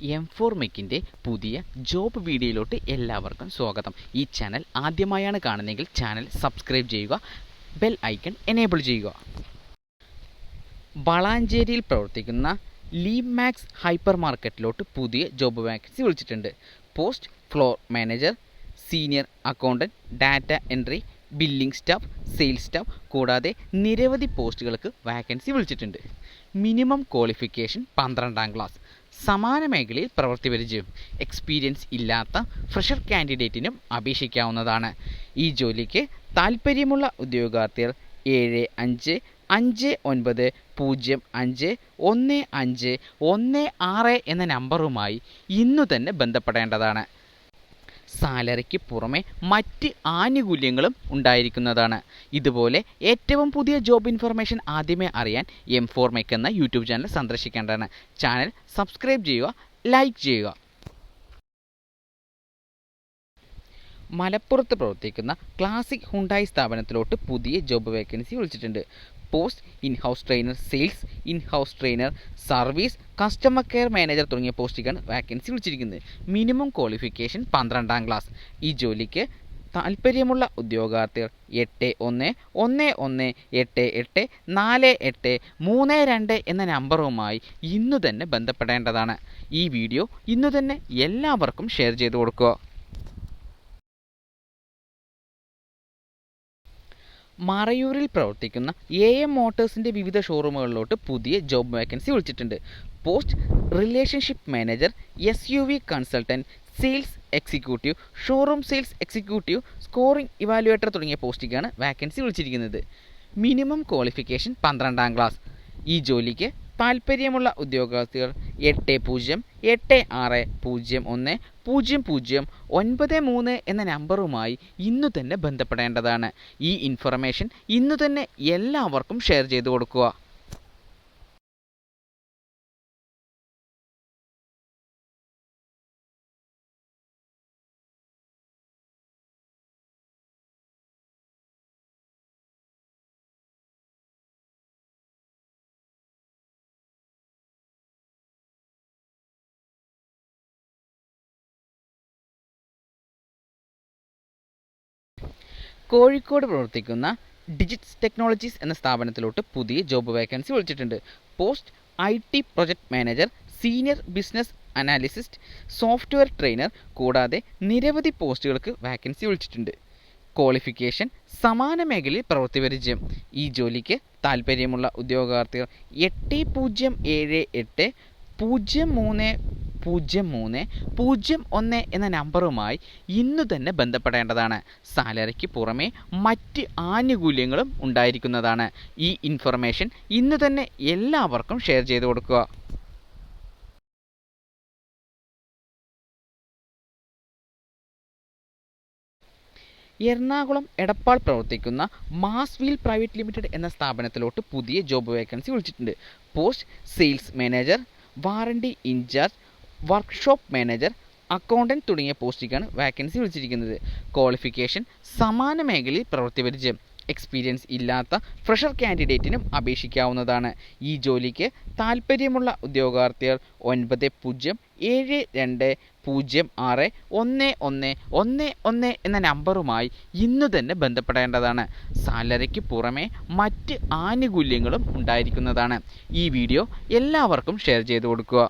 M4Mechന്റെ പുതിയ ജോബ് വീഡിയോയിലോട്ട് എല്ലാവർക്കും സ്വാഗതം. ഈ ചാനൽ ആദ്യമായാണ് കാണുന്നതെങ്കിൽ ചാനൽ സബ്സ്ക്രൈബ് ചെയ്യുക, ബെൽ ഐക്കൺ എനേബിൾ ചെയ്യുക. വളാഞ്ചേരിയിൽ പ്രവർത്തിക്കുന്ന ലീമാക്സ് ഹൈപ്പർ മാർക്കറ്റിലോട്ട് പുതിയ ജോബ് വാക്കൻസി വിളിച്ചിട്ടുണ്ട്. Post floor manager, senior accountant, data entry, billing staff, sales staff കൂടാതെ നിരവധി പോസ്റ്റുകൾക്ക് വാക്കൻസി വിളിച്ചിട്ടുണ്ട്. Minimum qualification 12ാം class. സമാന മേഖലയിൽ പ്രവൃത്തി പരിചയം. എക്സ്പീരിയൻസ് ഇല്ലാത്ത ഫ്രഷർ കാൻഡിഡേറ്റിനും അപേക്ഷിക്കാവുന്നതാണ്. ഈ ജോലിക്ക് താൽപ്പര്യമുള്ള ഉദ്യോഗാർത്ഥികൾ 7505151516 എന്ന നമ്പറുമായി ഇന്നു തന്നെ ബന്ധപ്പെടേണ്ടതാണ്. സാലറിക്ക് പുറമെ മറ്റ് ആനുകൂല്യങ്ങളും ഉണ്ടായിരിക്കുന്നതാണ്. ഇതുപോലെ ഏറ്റവും പുതിയ ജോബ് ഇൻഫർമേഷൻ ആദ്യമേ അറിയാൻ M4Mech എന്ന യൂട്യൂബ് ചാനൽ സന്ദർശിക്കേണ്ടതാണ്. ചാനൽ സബ്സ്ക്രൈബ് ചെയ്യുക, ലൈക്ക് ചെയ്യുക. മലപ്പുറത്ത് പ്രവർത്തിക്കുന്ന ക്ലാസിക് ഹുണ്ടായി സ്ഥാപനത്തിലോട്ട് പുതിയ ജോബ് വേക്കൻസി വിളിച്ചിട്ടുണ്ട്. Post in house trainer, sales in house trainer, service, customer care manager തുടങ്ങിയ പോസ്റ്റിക്കാണ് വാക്കൻസി വിളിച്ചിരിക്കുന്നത്. Minimum qualification 12ാം class. ഈ ജോലിക്ക് താൽപ്പര്യമുള്ള ഉദ്യോഗാർത്ഥികൾ 8111884832 എന്ന നമ്പറുമായി ഇന്നു തന്നെ ബന്ധപ്പെടേണ്ടതാണ്. ഈ വീഡിയോ ഇന്നു തന്നെ എല്ലാവർക്കും ഷെയർ ചെയ്ത് കൊടുക്കുക. മറയൂരിൽ പ്രവർത്തിക്കുന്ന AM മോട്ടോഴ്സിൻ്റെ വിവിധ ഷോറൂമുകളിലോട്ട് പുതിയ ജോബ് വാക്കൻസി വിളിച്ചിട്ടുണ്ട്. Post relationship manager, SUV consultant, sales executive, showroom sales executive, scoring evaluator തുടങ്ങിയ പോസ്റ്റിക്കാണ് വാക്കൻസി വിളിച്ചിരിക്കുന്നത്. Minimum qualification 12ാം class. ഈ ജോലിക്ക് താൽപ്പര്യമുള്ള ഉദ്യോഗാർത്ഥികൾ 8060010093 എന്ന നമ്പറുമായി ഇന്നു തന്നെ ബന്ധപ്പെടേണ്ടതാണ്. ഈ ഇൻഫർമേഷൻ ഇന്നു തന്നെ എല്ലാവർക്കും ഷെയർ ചെയ്തു കൊടുക്കുക. കോഴിക്കോട് പ്രവർത്തിക്കുന്ന ഡിജിറ്റ്സ് ടെക്നോളജീസ് എന്ന സ്ഥാപനത്തിലോട്ട് പുതിയ ജോബ് വാക്കൻസി വിളിച്ചിട്ടുണ്ട്. Post IT project manager, senior business analyst, software trainer കൂടാതെ നിരവധി പോസ്റ്റുകൾക്ക് വാക്കൻസി വിളിച്ചിട്ടുണ്ട്. ക്വാളിഫിക്കേഷൻ സമാന മേഖലയിൽ പ്രവൃത്തി പരിചയം. ഈ ജോലിക്ക് താൽപ്പര്യമുള്ള ഉദ്യോഗാർത്ഥികൾ 8078030301 എന്ന നമ്പറുമായി ഇന്നു തന്നെ ബന്ധപ്പെടേണ്ടതാണ്. സാലറിക്ക് പുറമെ മറ്റ് ആനുകൂല്യങ്ങളും ഉണ്ടായിരിക്കുന്നതാണ്. ഈ ഇൻഫർമേഷൻ ഇന്നു തന്നെ എല്ലാവർക്കും ഷെയർ ചെയ്ത് കൊടുക്കുക. എറണാകുളം എടപ്പാൾ പ്രവർത്തിക്കുന്ന മാസ് വീൽ പ്രൈവറ്റ് ലിമിറ്റഡ് എന്ന സ്ഥാപനത്തിലോട്ട് പുതിയ ജോബ് വേക്കൻസി വിളിച്ചിട്ടുണ്ട്. Post sales manager, warranty incharge, workshop manager, accountant തുടങ്ങിയ പോസ്റ്റിക്കാണ് വാക്കൻസി വിളിച്ചിരിക്കുന്നത്. ക്വാളിഫിക്കേഷൻ സമാന മേഖലയിൽ പ്രവൃത്തി പരിചയം. എക്സ്പീരിയൻസ് ഇല്ലാത്ത ഫ്രഷർ കാൻഡിഡേറ്റിനും അപേക്ഷിക്കാവുന്നതാണ്. ഈ ജോലിക്ക് താൽപ്പര്യമുള്ള ഉദ്യോഗാർത്ഥികൾ 9072061111 എന്ന നമ്പറുമായി ഇന്നു തന്നെ ബന്ധപ്പെടേണ്ടതാണ്. സാലറിക്ക് പുറമെ മറ്റ് ആനുകൂല്യങ്ങളും ഉണ്ടായിരിക്കുന്നതാണ്. ഈ വീഡിയോ എല്ലാവർക്കും ഷെയർ ചെയ്ത് കൊടുക്കുക.